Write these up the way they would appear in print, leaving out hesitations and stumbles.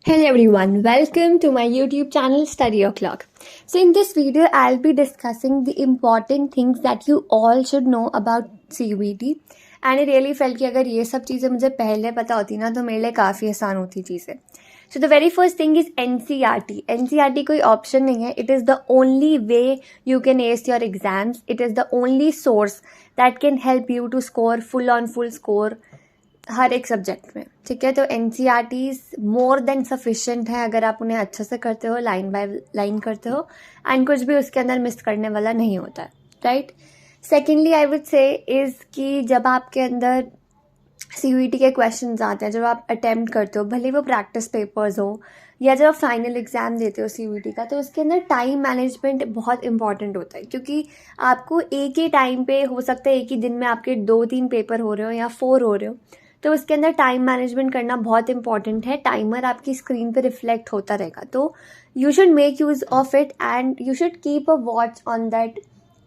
Hello everyone, welcome to my YouTube channel Study O'Clock. So in this video, I'll be discussing the important things that you all should know about CUET. And I really felt कि अगर ये सब चीज़ें मुझे पहले पता होती ना तो मेरे लिए काफ़ी आसान होती चीज़ें. So the very first thing is NCERT. NCERT कोई option नहीं है. It is the only way you can ace your exams. It is the only source that can help you to score full score हर एक subject में. ठीक है, तो NCERTs more than sufficient है अगर आप उन्हें अच्छे से करते हो, लाइन बाय लाइन करते हो, एंड कुछ भी उसके अंदर मिस करने वाला नहीं होता है. Right. Secondly I would say is कि जब आपके अंदर CUET के क्वेश्चंस आते हैं, जब आप अटेम्प्ट करते हो, भले वो प्रैक्टिस पेपर्स हो या जब आप फाइनल एग्जाम देते हो CUET का, तो उसके अंदर टाइम मैनेजमेंट बहुत इंपॉर्टेंट होता है. क्योंकि आपको एक ही टाइम पे हो सकता है एक ही दिन में आपके 2-3 पेपर हो रहे हो या 4 हो रहे हो, तो उसके अंदर टाइम मैनेजमेंट करना बहुत इंपॉर्टेंट है. टाइमर आपकी स्क्रीन पे रिफ्लेक्ट होता रहेगा, तो you should make use of it and you should keep a watch on that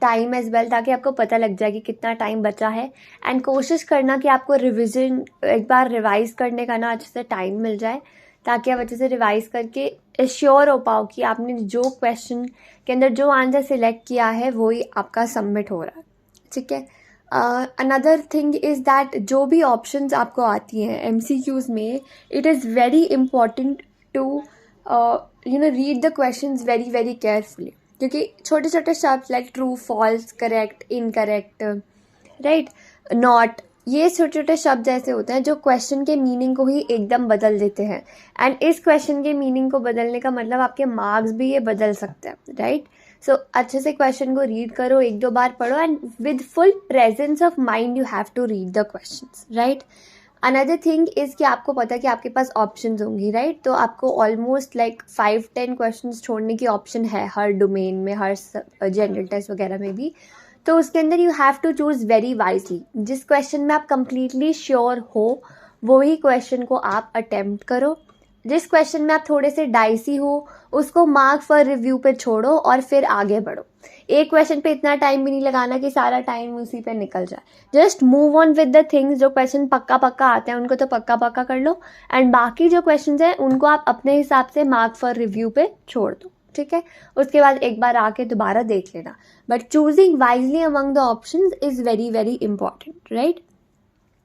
time as well, ताकि आपको पता लग जाए कि कितना टाइम बचा है. एंड कोशिश करना कि आपको रिविज़न एक बार रिवाइज करने का ना अच्छे से टाइम मिल जाए, ताकि आप अच्छे से रिवाइज करके एश्योर हो पाओ कि आपने जो क्वेश्चन के अंदर जो आंसर सिलेक्ट किया है वही आपका सबमिट हो रहा है. ठीक है. अनदर थिंग इज़ दैट जो भी ऑप्शंस आपको आती हैं MCQs में, it is very important to read the questions very very carefully. क्योंकि छोटे छोटे शब्द like true, false, correct, incorrect, right, not, ये छोटे छोटे शब्द ऐसे होते हैं जो क्वेश्चन के मीनिंग को ही एकदम बदल देते हैं. एंड इस क्वेश्चन के मीनिंग को बदलने का मतलब आपके मार्क्स भी ये बदल सकते हैं. राइट. सो अच्छे से क्वेश्चन को रीड करो, 1-2 बार पढ़ो, and with full presence of mind you have to read the questions. Right. Another thing is कि आपको पता है कि आपके पास ऑप्शंस होंगी. राइट. तो आपको ऑलमोस्ट लाइक 5-10 क्वेश्चंस छोड़ने की ऑप्शन है हर डोमेन में, हर जनरल टेस्ट वगैरह में भी. तो उसके अंदर you have to choose very wisely. जिस क्वेश्चन में आप कंप्लीटली श्योर हो वही क्वेश्चन को आप अटेम्प्ट करो. जिस क्वेश्चन में आप थोड़े से डाइसी हो उसको मार्क फॉर रिव्यू पे छोड़ो और फिर आगे बढ़ो. एक क्वेश्चन पे इतना टाइम भी नहीं लगाना कि सारा टाइम उसी पे निकल जाए. Just move on with the things. जो क्वेश्चन पक्का आते हैं उनको तो पक्का कर लो, एंड बाकी जो क्वेश्चन हैं उनको आप अपने हिसाब से मार्क फॉर रिव्यू पे छोड़ दो. ठीक है. उसके बाद एक बार आके दोबारा देख लेना. But choosing wisely among the options is very very important. Right.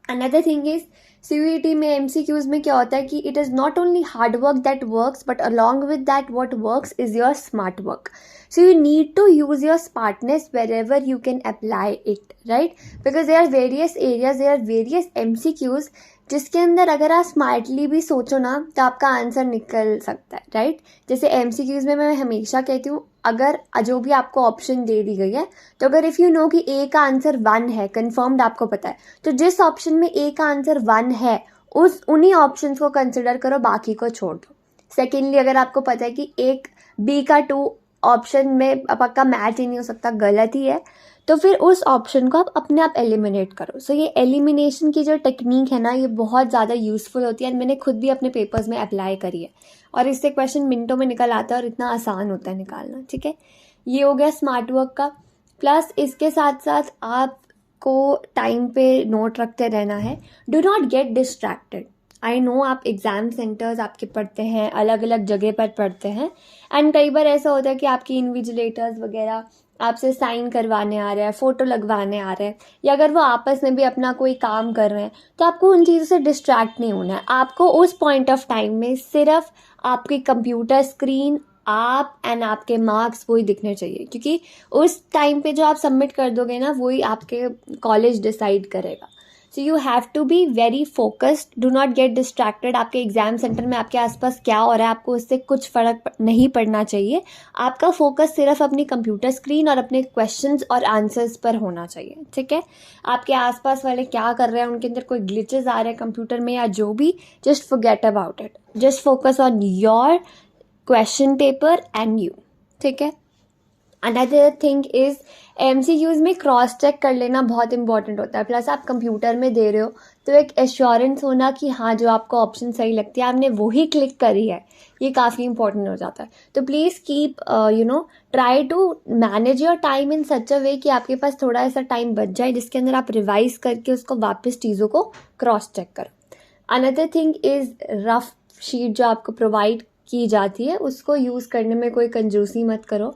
Another thing is CUET में MCQs में क्या होता है कि it is not only hard work that works, but along with that what works is your smart work. So you need to use your smartness wherever you can apply it, right? Because there are various areas, there are various MCQs जिसके अंदर अगर आप smartly भी सोचो ना तो आपका answer निकल सकता है. राइट. जैसे MCQs में मैं हमेशा कहती हूँ, अगर जो भी आपको ऑप्शन दे दी गई है, तो अगर इफ़ यू नो कि A का आंसर 1 है, कन्फर्म्ड आपको पता है, तो जिस ऑप्शन में A का आंसर 1 है उन्हीं ऑप्शन को कंसिडर करो, बाकी को छोड़ दो. सेकेंडली, अगर आपको पता है कि एक B का 2 ऑप्शन में पक्का मैच ही नहीं हो सकता, गलत ही है, तो फिर उस ऑप्शन को आप अपने आप एलिमिनेट करो. सो ये एलिमिनेशन की जो टेक्निक है ना, ये बहुत ज़्यादा यूज़फुल होती है. मैंने खुद भी अपने पेपर्स में अप्लाई करी है और इससे क्वेश्चन मिनटों में निकल आता है और इतना आसान होता है निकालना. ठीक है. ये हो गया स्मार्ट वर्क का. प्लस इसके साथ साथ आपको टाइम पे नोट रखते रहना है. Do not get distracted. I know आप एग्ज़ाम सेंटर्स आपके पढ़ते हैं, अलग अलग जगह पर पढ़ते हैं, एंड कई बार ऐसा होता है कि आपकी इन्विजिलेटर्स वगैरह आपसे साइन करवाने आ रहे हैं, फ़ोटो लगवाने आ रहे हैं, या अगर वो आपस में भी अपना कोई काम कर रहे हैं, तो आपको उन चीज़ों से डिस्ट्रैक्ट नहीं होना है. आपको उस पॉइंट ऑफ टाइम में सिर्फ आपकी कंप्यूटर स्क्रीन, आप एंड आपके मार्क्स वही दिखने चाहिए. क्योंकि उस टाइम पे जो आप सबमिट कर दोगे ना, वही आपके कॉलेज डिसाइड करेगा. So you have to be very focused. Do not get distracted. आपके एग्जाम सेंटर में आपके आसपास क्या हो रहा है आपको उससे कुछ फ़र्क नहीं पड़ना चाहिए. आपका फोकस सिर्फ अपनी कंप्यूटर स्क्रीन और अपने क्वेश्चंस और आंसर्स पर होना चाहिए. ठीक है. आपके आसपास वाले क्या कर रहे हैं, उनके अंदर कोई ग्लिचेस आ रहे हैं कंप्यूटर में या जो भी, just forget about it. Just focus on your question paper and you. ठीक है. अनदर थिंग इज़ MCQs में क्रॉस चेक कर लेना बहुत इंपॉर्टेंट होता है. प्लस आप कंप्यूटर में दे रहे हो तो एक एश्योरेंस होना कि हाँ, जो आपको ऑप्शन सही लगती है आपने वही क्लिक करी है, ये काफ़ी इंपॉर्टेंट हो जाता है. तो please keep try to manage your time in such a way कि आपके पास थोड़ा ऐसा टाइम बच जाए जिसके अंदर आप रिवाइज करके उसको वापस चीज़ों को क्रॉस चेक करो. Another thing is rough sheet जो आपको प्रोवाइड की जाती है उसको यूज़ करने में कोई कंजूसी मत करो।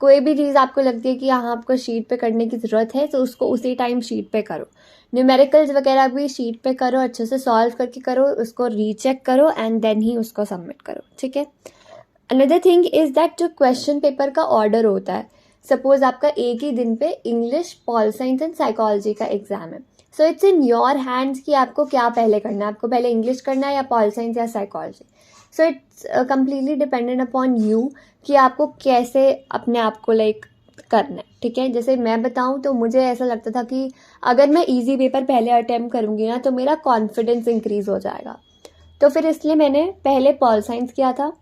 कोई भी चीज़ आपको लगती है कि हाँ आपको शीट पे करने की ज़रूरत है तो उसको उसी टाइम शीट पे करो। न्यूमेरिकल्स वगैरह भी शीट पे करो, अच्छे से सॉल्व करके करो, उसको रीचेक करो एंड देन ही उसको सबमिट करो, ठीक है। अनदर थिंग इज़ दैट जो क्वेश्चन पेपर का ऑर्डर होता है, सपोज आपका एक ही दिन पे English, pol science and psychology का एग्जाम है, so it's in your hands कि आपको क्या पहले करना है, आपको पहले इंग्लिश करना है या पॉल साइंस या psychology. So it's completely dependent upon you कि आपको कैसे अपने आप को लाइक करना है, ठीक है। जैसे मैं बताऊं तो मुझे ऐसा लगता था कि अगर मैं इजी पेपर पहले अटेम्प्ट करूंगी ना तो मेरा कॉन्फिडेंस इंक्रीज हो जाएगा, तो फिर इसलिए मैंने पहले पॉल साइंस किया था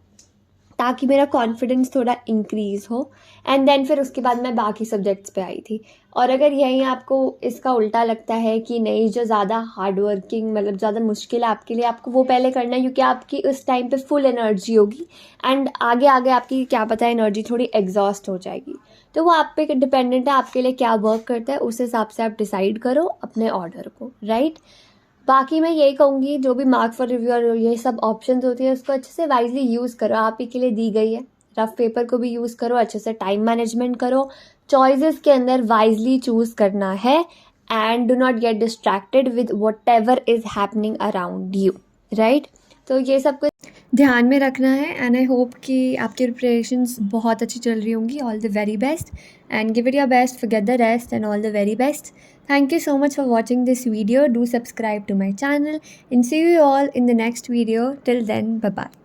ताकि मेरा कॉन्फिडेंस थोड़ा इंक्रीज़ हो एंड देन फिर उसके बाद मैं बाकी सब्जेक्ट्स पे आई थी। और अगर यहीं आपको इसका उल्टा लगता है कि नहीं जो ज़्यादा हार्ड वर्किंग मतलब ज़्यादा मुश्किल है आपके लिए, आपको वो पहले करना है क्योंकि आपकी उस टाइम पे फुल एनर्जी होगी एंड आगे आगे आपकी क्या पता है एनर्जी थोड़ी एग्जॉस्ट हो जाएगी। तो वो आप पे डिपेंडेंट है आपके लिए क्या वर्क करता है, उस हिसाब से आप डिसाइड करो अपने ऑर्डर को, राइट। बाकी मैं यही कहूँगी जो भी मार्क फॉर रिव्यू और ये सब ऑप्शंस होती है उसको अच्छे से वाइजली यूज़ करो, आप ही के लिए दी गई है। रफ पेपर को भी यूज़ करो, अच्छे से टाइम मैनेजमेंट करो, चॉइसेस के अंदर वाइजली चूज़ करना है and do not get distracted with what ever is happening around you, right. तो ये सब कुछ ध्यान में रखना है एंड आई होप कि आपकी प्रिपरेशंस बहुत अच्छी चल रही होंगी। All the very best and give it your best, forget the rest and all the very best. Thank you so much for watching this video. Do subscribe to my channel and see you all in the next video. Till then, bye bye.